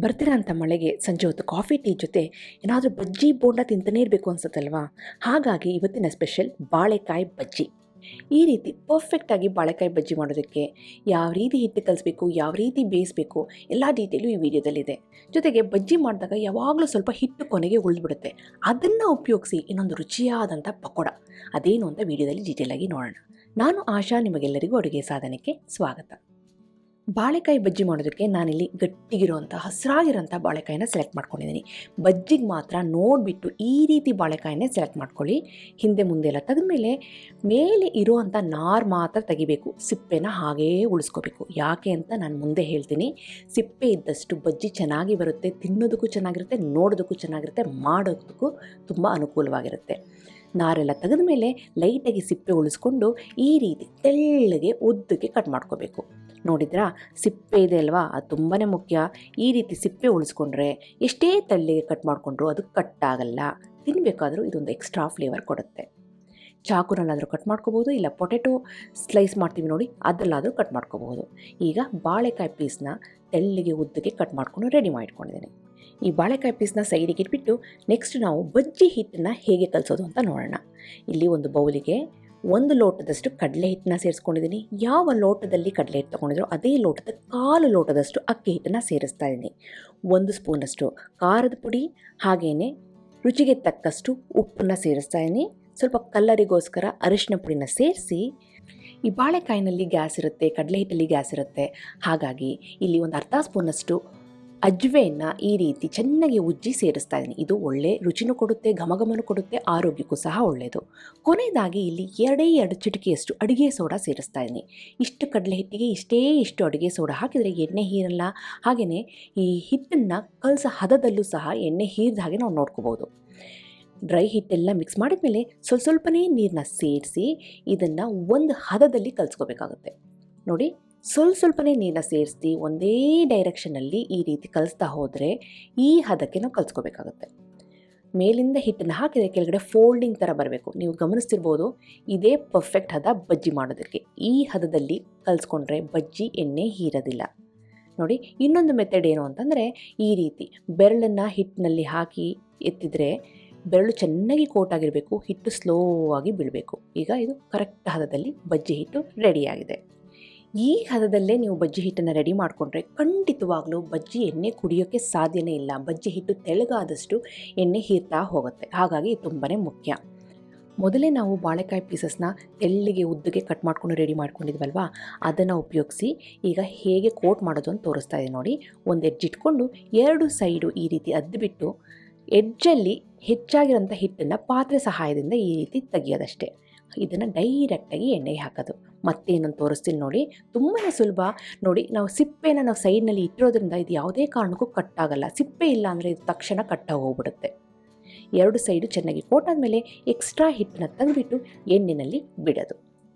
ಬರ್ತಿರೋಂಥ ಮಳೆಗೆ ಸಂಜೆ ಹೊತ್ತು ಕಾಫಿ ಟೀ ಜೊತೆ ಏನಾದರೂ ಬಜ್ಜಿ ಬೋಂಡ ತಿಂತಾನೇ ಇರಬೇಕು ಅನ್ಸುತ್ತಲ್ವಾ. ಹಾಗಾಗಿ ಇವತ್ತಿನ ಸ್ಪೆಷಲ್ ಬಾಳೆಕಾಯಿ ಬಜ್ಜಿ. ಈ ರೀತಿ ಪರ್ಫೆಕ್ಟಾಗಿ ಬಾಳೆಕಾಯಿ ಬಜ್ಜಿ ಮಾಡೋದಕ್ಕೆ ಯಾವ ರೀತಿ ಹಿಟ್ಟು ಕಲಿಸ್ಬೇಕು, ಯಾವ ರೀತಿ ಬೇಯಿಸಬೇಕು, ಎಲ್ಲ ಡೀಟೇಲು ಈ ವಿಡಿಯೋದಲ್ಲಿದೆ. ಜೊತೆಗೆ ಬಜ್ಜಿ ಮಾಡಿದಾಗ ಯಾವಾಗಲೂ ಸ್ವಲ್ಪ ಹಿಟ್ಟು ಕೊನೆಗೆ ಉಳಿದ್ಬಿಡುತ್ತೆ. ಅದನ್ನು ಉಪಯೋಗಿಸಿ ಇನ್ನೊಂದು ರುಚಿಯಾದಂಥ ಪಕೋಡ ಅದೇನು ಅಂತ ವಿಡಿಯೋದಲ್ಲಿ ಡೀಟೇಲಾಗಿ ನೋಡೋಣ. ನಾನು ಆಶಾ, ನಿಮಗೆಲ್ಲರಿಗೂ ಅಡುಗೆ ಸಾಧನಕ್ಕೆ ಸ್ವಾಗತ. ಬಾಳೆಕಾಯಿ ಬಜ್ಜಿ ಮಾಡೋದಕ್ಕೆ ನಾನಿಲ್ಲಿ ಗಟ್ಟಿಗಿರೋಂಥ ಹಸಿರಾಗಿರೋಂಥ ಬಾಳೆಕಾಯಿನ ಸೆಲೆಕ್ಟ್ ಮಾಡ್ಕೊಂಡಿದ್ದೀನಿ. ಬಜ್ಜಿಗೆ ಮಾತ್ರ ನೋಡಿಬಿಟ್ಟು ಈ ರೀತಿ ಬಾಳೆಕಾಯಿನೇ ಸೆಲೆಕ್ಟ್ ಮಾಡ್ಕೊಳ್ಳಿ. ಹಿಂದೆ ಮುಂದೆ ಎಲ್ಲ ತೆಗೆದ್ಮೇಲೆ ಮೇಲೆ ಇರೋವಂಥ ನಾರು ಮಾತ್ರ ತೆಗಿಬೇಕು, ಸಿಪ್ಪೆನ ಹಾಗೇ ಉಳಿಸ್ಕೋಬೇಕು. ಯಾಕೆ ಅಂತ ನಾನು ಮುಂದೆ ಹೇಳ್ತೀನಿ. ಸಿಪ್ಪೆ ಇದ್ದಷ್ಟು ಬಜ್ಜಿ ಚೆನ್ನಾಗಿ ಬರುತ್ತೆ, ತಿನ್ನೋದಕ್ಕೂ ಚೆನ್ನಾಗಿರುತ್ತೆ, ನೋಡೋದಕ್ಕೂ ಚೆನ್ನಾಗಿರುತ್ತೆ, ಮಾಡೋದಕ್ಕೂ ತುಂಬ ಅನುಕೂಲವಾಗಿರುತ್ತೆ. ನಾರೆಲ್ಲ ತೆಗೆದ ಮೇಲೆ ಲೈಟಾಗಿ ಸಿಪ್ಪೆ ಉಳಿಸ್ಕೊಂಡು ಈ ರೀತಿ ತೆಳ್ಳಗೆ ಉದ್ದಕ್ಕೆ ಕಟ್ ಮಾಡ್ಕೋಬೇಕು. ನೋಡಿದ್ರಾ, ಸಿಪ್ಪೆ ಇದೆ ಅಲ್ವಾ, ಅದು ತುಂಬಾ ಮುಖ್ಯ. ಈ ರೀತಿ ಸಿಪ್ಪೆ ಉಳಿಸ್ಕೊಂಡ್ರೆ ಎಷ್ಟೇ ತೆಳ್ಳಗೆ ಕಟ್ ಮಾಡಿಕೊಂಡ್ರು ಅದು ಕಟ್ಟಾಗಲ್ಲ. ತಿನ್ನಬೇಕಾದ್ರೂ ಇದೊಂದು ಎಕ್ಸ್ಟ್ರಾ ಫ್ಲೇವರ್ ಕೊಡುತ್ತೆ. ಚಾಕುನಲ್ಲಾದರೂ ಕಟ್ ಮಾಡ್ಕೋಬೋದು, ಇಲ್ಲ ಪೊಟೆಟೊ ಸ್ಲೈಸ್ ಮಾಡ್ತೀವಿ ನೋಡಿ, ಅದರಲ್ಲಾದರೂ ಕಟ್ ಮಾಡ್ಕೋಬೋದು. ಈಗ ಬಾಳೆಕಾಯಿ ಪೀಸ್ನ ತೆಳ್ಳಗೆ ಉದ್ದಕ್ಕೆ ಕಟ್ ಮಾಡಿಕೊಂಡು ರೆಡಿ ಮಾಡಿಟ್ಕೊಂಡಿದ್ದೀನಿ. ಈ ಬಾಳೆಕಾಯಿ ಪೀಸ್ನ ಸೈಡಿಗೆ ಇಟ್ಬಿಟ್ಟು ನೆಕ್ಸ್ಟ್ ನಾವು ಬಜ್ಜಿ ಹಿಟ್ಟನ್ನು ಹೇಗೆ ಕಲಿಸೋದು ಅಂತ ನೋಡೋಣ. ಇಲ್ಲಿ ಒಂದು ಬೌಲಿಗೆ 1 ಲೋಟದಷ್ಟು ಕಡಲೆ ಹಿಟ್ಟನ್ನ ಸೇರಿಸ್ಕೊಂಡಿದ್ದೀನಿ. ಯಾವ ಲೋಟದಲ್ಲಿ ಕಡಲೆ ಹಿಟ್ಟು ತೊಗೊಂಡಿದ್ರು ಅದೇ ಲೋಟದ 1/4 ಲೋಟದಷ್ಟು ಅಕ್ಕಿ ಹಿಟ್ಟನ್ನು ಸೇರಿಸ್ತಾ ಇದ್ದೀನಿ. 1 ಸ್ಪೂನಷ್ಟು ಖಾರದ ಪುಡಿ, ಹಾಗೆಯೇ ರುಚಿಗೆ ತಕ್ಕಷ್ಟು ಉಪ್ಪನ್ನು ಸೇರಿಸ್ತಾ ಇದ್ದೀನಿ. ಸ್ವಲ್ಪ ಕಲ್ಲರಿಗೋಸ್ಕರ ಅರಿಶಿನ ಪುಡಿನ ಸೇರಿಸಿ, ಈ ಬಾಳೆಕಾಯಿನಲ್ಲಿ ಗ್ಯಾಸ್ ಇರುತ್ತೆ, ಕಡಲೆ ಹಿಟ್ಟಲ್ಲಿ ಗ್ಯಾಸ್ ಇರುತ್ತೆ, ಹಾಗಾಗಿ ಇಲ್ಲಿ ಒಂದು ಅರ್ಧ ಸ್ಪೂನಷ್ಟು ಅಜ್ವೆನ ಈ ರೀತಿ ಚೆನ್ನಾಗಿ ಉಜ್ಜಿ ಸೇರಿಸ್ತಾ ಇದ್ದೀನಿ. ಇದು ಒಳ್ಳೆ ರುಚಿನೂ ಕೊಡುತ್ತೆ, ಘಮಘಮನೂ ಕೊಡುತ್ತೆ, ಆರೋಗ್ಯಕ್ಕೂ ಸಹ ಒಳ್ಳೆಯದು. ಕೊನೆಯದಾಗಿ ಇಲ್ಲಿ 2 ಚಿಟಿಕೆಯಷ್ಟು ಅಡುಗೆ ಸೋಡಾ ಸೇರಿಸ್ತಾ ಇದ್ದೀನಿ. ಇಷ್ಟು ಕಡಲೆ ಹಿಟ್ಟಿಗೆ ಇಷ್ಟು ಅಡುಗೆ ಸೋಡಾ ಹಾಕಿದರೆ ಎಣ್ಣೆ ಹೀರಲ್ಲ. ಹಾಗೆಯೇ ಈ ಹಿಟ್ಟನ್ನು ಕಲಸೋ ಹದದಲ್ಲೂ ಸಹ ಎಣ್ಣೆ ಹೀರಿದ ಹಾಗೆ ನಾವು ನೋಡ್ಕೋಬೋದು. ಡ್ರೈ ಹಿಟ್ಟೆಲ್ಲ ಮಿಕ್ಸ್ ಮಾಡಿದ ಮೇಲೆ ಸ್ವಲ್ಪನೇ ನೀರನ್ನ ಸೇರಿಸಿ ಇದನ್ನು ಒಂದು ಹದದಲ್ಲಿ ಕಲಿಸ್ಕೋಬೇಕಾಗುತ್ತೆ. ನೋಡಿ, ಸ್ವಲ್ಪನೇ ನೀರನ್ನ ಸೇರಿಸಿ ಒಂದೇ ಡೈರೆಕ್ಷನಲ್ಲಿ ಈ ರೀತಿ ಕಲಿಸ್ತಾ ಹೋದರೆ ಈ ಹದಕ್ಕೆ ನಾವು ಕಲಿಸ್ಕೋಬೇಕಾಗುತ್ತೆ. ಮೇಲಿಂದ ಹಿಟ್ಟನ್ನು ಹಾಕಿದರೆ ಕೆಳಗಡೆ ಫೋಲ್ಡಿಂಗ್ ಥರ ಬರಬೇಕು. ನೀವು ಗಮನಿಸ್ತಿರ್ಬೋದು, ಇದೇ ಪರ್ಫೆಕ್ಟ್ ಹದ ಬಜ್ಜಿ ಮಾಡೋದಕ್ಕೆ. ಈ ಹದದಲ್ಲಿ ಕಲಿಸ್ಕೊಂಡ್ರೆ ಬಜ್ಜಿ ಎಣ್ಣೆ ಹೀರೋದಿಲ್ಲ. ನೋಡಿ, ಇನ್ನೊಂದು ಮೆಥಡ್ ಏನು ಅಂತಂದರೆ, ಈ ರೀತಿ ಬೆರಳನ್ನು ಹಿಟ್ಟಿನಲ್ಲಿ ಹಾಕಿ ಎತ್ತಿದರೆ ಬೆರಳು ಚೆನ್ನಾಗಿ ಕೋಟಾಗಿರಬೇಕು, ಹಿಟ್ಟು ಸ್ಲೋ ಆಗಿ ಬೀಳಬೇಕು. ಈಗ ಇದು ಕರೆಕ್ಟ್ ಹದದಲ್ಲಿ ಬಜ್ಜಿ ಹಿಟ್ಟು ರೆಡಿಯಾಗಿದೆ. ಈ ಹದದಲ್ಲೇ ನೀವು ಬಜ್ಜಿ ಹಿಟ್ಟನ್ನು ರೆಡಿ ಮಾಡಿಕೊಂಡ್ರೆ ಖಂಡಿತವಾಗ್ಲೂ ಬಜ್ಜಿ ಎಣ್ಣೆ ಕುಡಿಯೋಕ್ಕೆ ಸಾಧ್ಯನೇ ಇಲ್ಲ. ಬಜ್ಜಿ ಹಿಟ್ಟು ತೆಳ್ಳಗಾದಷ್ಟು ಎಣ್ಣೆ ಹೀರ್ತಾ ಹೋಗುತ್ತೆ. ಹಾಗಾಗಿ ತುಂಬಾ ಮುಖ್ಯ. ಮೊದಲೇ ನಾವು ಬಾಳೆಕಾಯಿ ಪೀಸಸ್ನ ತೆಳ್ಳಿಗೆ ಉದ್ದಕ್ಕೆ ಕಟ್ ಮಾಡ್ಕೊಂಡು ರೆಡಿ ಮಾಡ್ಕೊಂಡಿದ್ವಲ್ವ, ಅದನ್ನು ಉಪಯೋಗಿಸಿ ಈಗ ಹೇಗೆ ಕೋಟ್ ಮಾಡೋದು ಅಂತ ತೋರಿಸ್ತಾ ಇದೆ ನೋಡಿ. ಒಂದು ಎಡ್ಜ್ ಇಟ್ಕೊಂಡು 2 ಸೈಡು ಈ ರೀತಿ ಅದ್ಬಿಟ್ಟು ಎಡ್ಜಲ್ಲಿ ಹೆಚ್ಚಾಗಿರೋಂಥ ಹಿಟ್ಟನ್ನು ಪಾತ್ರೆ ಸಹಾಯದಿಂದ ಈ ರೀತಿ ತೆಗಿಯೋದಷ್ಟೇ. ಇದನ್ನು ಡೈರೆಕ್ಟಾಗಿ ಎಣ್ಣೆಗೆ ಹಾಕೋದು. ಮತ್ತೇನಂತ ತೋರಿಸ್ತೀನಿ ನೋಡಿ, ತುಂಬಾ ಸುಲಭ. ನೋಡಿ, ನಾವು ಸಿಪ್ಪೆನ ನಾವು ಸೈಡ್ನಲ್ಲಿ ಇಟ್ಟಿರೋದ್ರಿಂದ ಇದು ಯಾವುದೇ ಕಾರಣಕ್ಕೂ ಕಟ್ಟಾಗಲ್ಲ. ಸಿಪ್ಪೆ ಇಲ್ಲ ಅಂದರೆ ಇದು ತಕ್ಷಣ ಕಟ್ಟಾಗಿ ಹೋಗ್ಬಿಡುತ್ತೆ. 2 ಸೈಡು ಚೆನ್ನಾಗಿ ಕೋಟಾದ್ಮೇಲೆ ಎಕ್ಸ್ಟ್ರಾ ಹಿಟ್ಟನ್ನು ತೆಗೆದುಬಿಟ್ಟು ಎಣ್ಣೆಯಲ್ಲಿ ಬಿಡೋದು.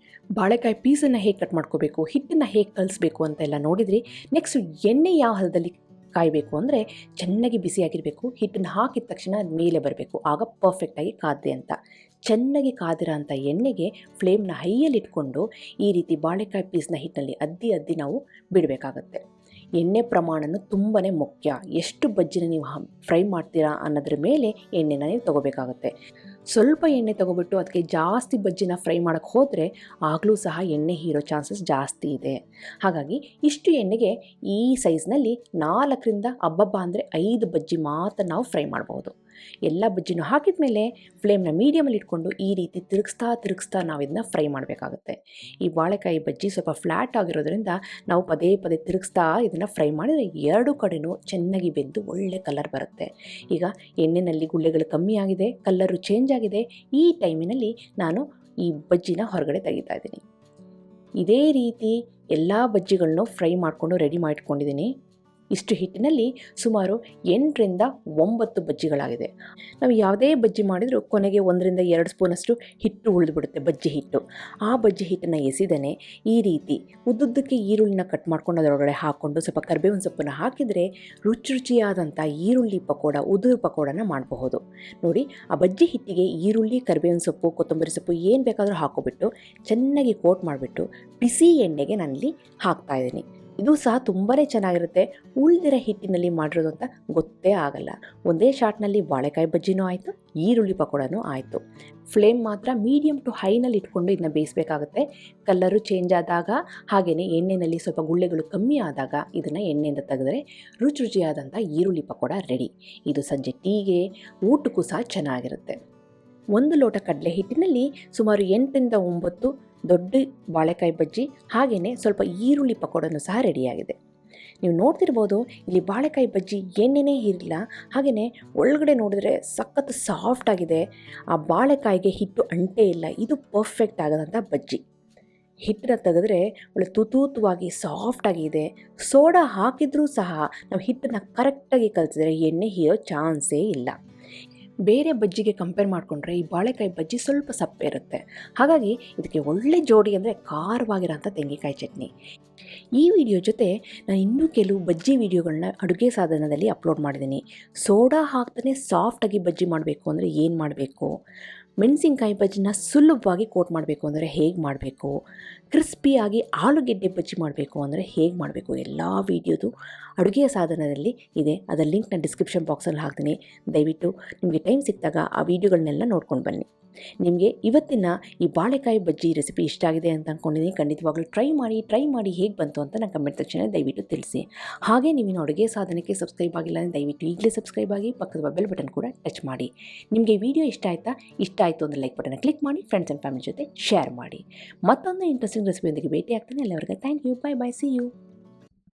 ಬಾಳೆಕಾಯಿ ಪೀಸನ್ನು ಹೇಗೆ ಕಟ್ ಮಾಡ್ಕೋಬೇಕು, ಹಿಟ್ಟನ್ನು ಹೇಗೆ ಕಲಿಸ್ಬೇಕು ಅಂತೆಲ್ಲ ನೋಡಿದ್ರಿ. ನೆಕ್ಸ್ಟ್ ಎಣ್ಣೆ ಯಾವ ಹದದಲ್ಲಿ ಕಾಯಬೇಕು ಅಂದರೆ ಚೆನ್ನಾಗಿ ಬಿಸಿಯಾಗಿರಬೇಕು. ಹಿಟ್ಟನ್ನು ಹಾಕಿದ ತಕ್ಷಣ ಅದು ಮೇಲೆ ಬರಬೇಕು, ಆಗ ಪರ್ಫೆಕ್ಟಾಗಿ ಕಾದಿದೆ ಅಂತ. ಚೆನ್ನಾಗಿ ಕಾದಿರೋ ಅಂಥ ಎಣ್ಣೆಗೆ ಫ್ಲೇಮ್ನ ಹೈಯಲ್ಲಿ ಇಟ್ಕೊಂಡು ಈ ರೀತಿ ಬಾಳೆಕಾಯಿ ಪೀಸ್ನ ಹಿಟ್ಟಲ್ಲಿ ಅದ್ದಿ ನಾವು ಬಿಡಬೇಕಾಗತ್ತೆ. ಎಣ್ಣೆ ಪ್ರಮಾಣನೂ ತುಂಬಾ ಮುಖ್ಯ. ಎಷ್ಟು ಬಜ್ಜಿನ ನೀವು ಫ್ರೈ ಮಾಡ್ತೀರಾ ಅನ್ನೋದ್ರ ಮೇಲೆ ಎಣ್ಣೆನ ನೀವು ತೊಗೋಬೇಕಾಗತ್ತೆ. ಸ್ವಲ್ಪ ಎಣ್ಣೆ ತೊಗೊಬಿಟ್ಟು ಅದಕ್ಕೆ ಜಾಸ್ತಿ ಬಜ್ಜಿನ ಫ್ರೈ ಮಾಡೋಕ್ಕೆ ಹೋದರೆ ಆಗಲೂ ಸಹ ಎಣ್ಣೆ ಹೀರೋ ಚಾನ್ಸಸ್ ಜಾಸ್ತಿ ಇದೆ. ಹಾಗಾಗಿ ಇಷ್ಟು ಎಣ್ಣೆಗೆ ಈ ಸೈಜ್ನಲ್ಲಿ 4ರಿಂದ ಅಬ್ಬಬ್ಬ ಅಂದರೆ 5 ಬಜ್ಜಿ ಮಾತ್ರ ನಾವು ಫ್ರೈ ಮಾಡ್ಬೋದು. ಎಲ್ಲ ಬಜ್ಜಿನೂ ಹಾಕಿದ ಮೇಲೆ ಫ್ಲೇಮ್ನ ಮೀಡಿಯಮಲ್ಲಿ ಇಟ್ಕೊಂಡು ಈ ರೀತಿ ತಿರುಗಿಸ್ತಾ ನಾವು ಇದನ್ನ ಫ್ರೈ ಮಾಡಬೇಕಾಗುತ್ತೆ. ಈ ಬಾಳೆಕಾಯಿ ಬಜ್ಜಿ ಸ್ವಲ್ಪ ಫ್ಲ್ಯಾಟ್ ಆಗಿರೋದ್ರಿಂದ ನಾವು ಪದೇ ತಿರುಗಿಸ್ತಾ ಇದನ್ನು ಫ್ರೈ ಮಾಡಿದರೆ 2 ಕಡೆನೂ ಚೆನ್ನಾಗಿ ಬೆಂದು ಒಳ್ಳೆ ಕಲರ್ ಬರುತ್ತೆ. ಈಗ ಎಣ್ಣೆಯಲ್ಲಿ ಗುಳ್ಳೆಗಳು ಕಮ್ಮಿ ಆಗಿದೆ, ಕಲರು ಚೇಂಜ್ ಆಗಿದೆ. ಈ ಟೈಮಿನಲ್ಲಿ ನಾನು ಈ ಬಜ್ಜಿನ ಹೊರಗಡೆ ತೆಗಿತಾ ಇದ್ದೀನಿ. ಇದೇ ರೀತಿ ಎಲ್ಲ ಬಜ್ಜಿಗಳನ್ನು ಫ್ರೈ ಮಾಡಿಕೊಂಡು ರೆಡಿ ಮಾಡಿಟ್ಕೊಂಡಿದ್ದೀನಿ. ಇಷ್ಟು ಹಿಟ್ಟಿನಲ್ಲಿ ಸುಮಾರು 8ರಿಂದ 9 ಬಜ್ಜಿಗಳಾಗಿದೆ. ನಾವು ಯಾವುದೇ ಬಜ್ಜಿ ಮಾಡಿದರೂ ಕೊನೆಗೆ 1ರಿಂದ 2 ಸ್ಪೂನಷ್ಟು ಹಿಟ್ಟು ಉಳಿದುಬಿಡುತ್ತೆ, ಬಜ್ಜಿ ಹಿಟ್ಟು. ಆ ಬಜ್ಜಿ ಹಿಟ್ಟನ್ನು ಎಸಿದೇ ಈ ರೀತಿ ಉದ್ದುದ್ದಕ್ಕೆ ಈರುಳ್ಳಿನ ಕಟ್ ಮಾಡ್ಕೊಂಡು ಅದರೊಳಗಡೆ ಹಾಕ್ಕೊಂಡು ಸ್ವಲ್ಪ ಕರಿಬೇವಿನ ಸೊಪ್ಪನ್ನು ಹಾಕಿದರೆ ರುಚಿಯಾದಂಥ ಈರುಳ್ಳಿ ಪಕೋಡ, ಉದುರು ಪಕೋಡನ ಮಾಡಬಹುದು. ನೋಡಿ, ಆ ಬಜ್ಜಿ ಹಿಟ್ಟಿಗೆ ಈರುಳ್ಳಿ, ಕರಿಬೇವಿನ ಸೊಪ್ಪು, ಕೊತ್ತಂಬರಿ ಸೊಪ್ಪು ಏನು ಬೇಕಾದರೂ ಹಾಕೋಬಿಟ್ಟು ಚೆನ್ನಾಗಿ ಕೋಟ್ ಮಾಡಿಬಿಟ್ಟು ಬಿಸಿ ಎಣ್ಣೆಗೆ ನಾನಿಲ್ಲಿ ಹಾಕ್ತಾಯಿದ್ದೀನಿ. ಇದು ಸಹ ತುಂಬಾ ಚೆನ್ನಾಗಿರುತ್ತೆ. ಉಳಿದಿರೋ ಹಿಟ್ಟಿನಲ್ಲಿ ಮಾಡಿರೋದು ಅಂತ ಗೊತ್ತೇ ಆಗಲ್ಲ. ಒಂದೇ ಶಾಟ್ನಲ್ಲಿ ಬಾಳೆಕಾಯಿ ಬಜ್ಜಿನೂ ಆಯಿತು, ಈರುಳ್ಳಿ ಪಕೋಡನೂ ಆಯಿತು. ಫ್ಲೇಮ್ ಮಾತ್ರ ಮೀಡಿಯಮ್ ಟು ಹೈನಲ್ಲಿ ಇಟ್ಕೊಂಡು ಇದನ್ನ ಬೇಯಿಸಬೇಕಾಗುತ್ತೆ. ಕಲ್ಲರು ಚೇಂಜ್ ಆದಾಗ ಹಾಗೆಯೇ ಎಣ್ಣೆಯಲ್ಲಿ ಸ್ವಲ್ಪ ಗುಳ್ಳೆಗಳು ಕಮ್ಮಿ ಆದಾಗ ಇದನ್ನು ಎಣ್ಣೆಯಿಂದ ತೆಗೆದರೆ ರುಚಿಯಾದಂಥ ಈರುಳ್ಳಿ ಪಕೋಡ ರೆಡಿ. ಇದು ಸಂಜೆ ಟೀಗೆ ಊಟಕ್ಕೂ ಸಹ ಚೆನ್ನಾಗಿರುತ್ತೆ. 1 ಲೋಟ ಕಡಲೆ ಹಿಟ್ಟಿನಲ್ಲಿ ಸುಮಾರು 8ರಿಂದ 9 ದೊಡ್ಡ ಬಾಳೆಕಾಯಿ ಬಜ್ಜಿ ಹಾಗೆಯೇ ಸ್ವಲ್ಪ ಈರುಳ್ಳಿ ಪಕೋಡನೂ ಸಹ ರೆಡಿಯಾಗಿದೆ. ನೀವು ನೋಡ್ತಿರ್ಬೋದು, ಇಲ್ಲಿ ಬಾಳೆಕಾಯಿ ಬಜ್ಜಿ ಎಣ್ಣೆನೇ ಇರಲಿಲ್ಲ, ಹಾಗೆಯೇ ಒಳಗಡೆ ನೋಡಿದ್ರೆ ಸಖತ್ ಸಾಫ್ಟ್ ಆಗಿದೆ. ಆ ಬಾಳೆಕಾಯಿಗೆ ಹಿಟ್ಟು ಅಂಟೇ ಇಲ್ಲ. ಇದು ಪರ್ಫೆಕ್ಟ್ ಆಗೋದಂಥ ಬಜ್ಜಿ. ಹಿಟ್ಟನ್ನ ತೆಗೆದ್ರೆ ಒಳ್ಳೆ ತುತೂತವಾಗಿ ಸಾಫ್ಟಾಗಿದೆ. ಸೋಡಾ ಹಾಕಿದ್ರೂ ಸಹ ನಾವು ಹಿಟ್ಟನ್ನು ಕರೆಕ್ಟಾಗಿ ಕಲಿಸಿದ್ರೆ ಎಣ್ಣೆ ಹೀರೋ ಚಾನ್ಸೇ ಇಲ್ಲ. ಬೇರೆ ಬಜ್ಜಿಗೆ ಕಂಪೇರ್ ಮಾಡಿಕೊಂಡ್ರೆ ಈ ಬಾಳೆಕಾಯಿ ಬಜ್ಜಿ ಸ್ವಲ್ಪ ಸಪ್ಪೆ ಇರುತ್ತೆ. ಹಾಗಾಗಿ ಇದಕ್ಕೆ ಒಳ್ಳೆ ಜೋಡಿ ಅಂದರೆ ಖಾರವಾಗಿರೋಂಥ ತೆಂಗಿನಕಾಯಿ ಚಟ್ನಿ. ಈ ವಿಡಿಯೋ ಜೊತೆ ನಾನು ಇನ್ನೂ ಕೆಲವು ಬಜ್ಜಿ ವಿಡಿಯೋಗಳನ್ನ ಅಡುಗೆ ಸಾಧನದಲ್ಲಿ ಅಪ್ಲೋಡ್ ಮಾಡಿದ್ದೀನಿ. ಸೋಡಾ ಹಾಕ್ತಾನೆ ಸಾಫ್ಟಾಗಿ ಬಜ್ಜಿ ಮಾಡಬೇಕು ಅಂದರೆ ಏನು ಮಾಡಬೇಕು, ಮೆಣಸಿನ್ಕಾಯಿ ಬಜ್ಜಿನ ಸುಲಭವಾಗಿ ಕೋಟ್ ಮಾಡಬೇಕು ಅಂದರೆ ಹೇಗೆ ಮಾಡಬೇಕು, ಕ್ರಿಸ್ಪಿಯಾಗಿ ಆಲೂಗೆಡ್ಡೆ ಬಜ್ಜಿ ಮಾಡಬೇಕು ಅಂದರೆ ಹೇಗೆ ಮಾಡಬೇಕು, ಎಲ್ಲ ವೀಡಿಯೋದು ಅಡುಗೆಯ ಸಾಧನದಲ್ಲಿ ಇದೆ. ಅದರ ಲಿಂಕ್ನ ಡಿಸ್ಕ್ರಿಪ್ಷನ್ ಬಾಕ್ಸಲ್ಲಿ ಹಾಕ್ತೀನಿ. ದಯವಿಟ್ಟು ನಿಮಗೆ ಟೈಮ್ ಸಿಕ್ಕಿದಾಗ ಆ ವಿಡಿಯೋಗಳನ್ನೆಲ್ಲ ನೋಡ್ಕೊಂಡು ಬನ್ನಿ. ನಿಮಗೆ ಇವತ್ತಿನ ಈ ಬಾಳೆಕಾಯಿ ಬಜ್ಜಿ ರೆಸಿಪಿ ಇಷ್ಟ ಆಗಿದೆ ಅಂತ ಅಂದ್ಕೊಂಡಿದ್ದೀನಿ. ಖಂಡಿತವಾಗ್ಲೂ ಟ್ರೈ ಮಾಡಿ ಹೇಗೆ ಬಂತು ಅಂತ ನಾನು ಕಮೆಂಟ್ ಸೆಕ್ಷನಲ್ಲಿ ದಯವಿಟ್ಟು ತಿಳಿಸಿ. ಹಾಗೆ ನೀವು ಅಡುಗೆ ಸಾಧನಕ್ಕೆ ಸಬ್ಸ್ಕ್ರೈಬ್ ಆಗಿಲ್ಲ ಅಂದರೆ ದಯವಿಟ್ಟು ಈಗಲೇ ಸಬ್ಸ್ಕ್ರೈಬ್ ಆಗಿ, ಪಕ್ಕದ ಬೆಲ್ ಬಟನ್ ಕೂಡ ಟಚ್ ಮಾಡಿ. ನಿಮಗೆ ವಿಡಿಯೋ ಇಷ್ಟ ಆಯಿತು ಅಂದರೆ ಲೈಕ್ ಬಟನ್ ಕ್ಲಿಕ್ ಮಾಡಿ, ಫ್ರೆಂಡ್ಸ್ ಆ್ಯಂಡ್ ಫ್ಯಾಮಿಲಿ ಜೊತೆ ಶೇರ್ ಮಾಡಿ. ಮತ್ತೊಂದು ಇಂಟ್ರೆಸ್ಟಿಂಗ್ ರೆಸಿಪಿಯೊಂದಿಗೆ ಭೇಟಿ ಆಗ್ತಾನೆ. ಎಲ್ಲರಿಗೂ thank you, bye bye, see you.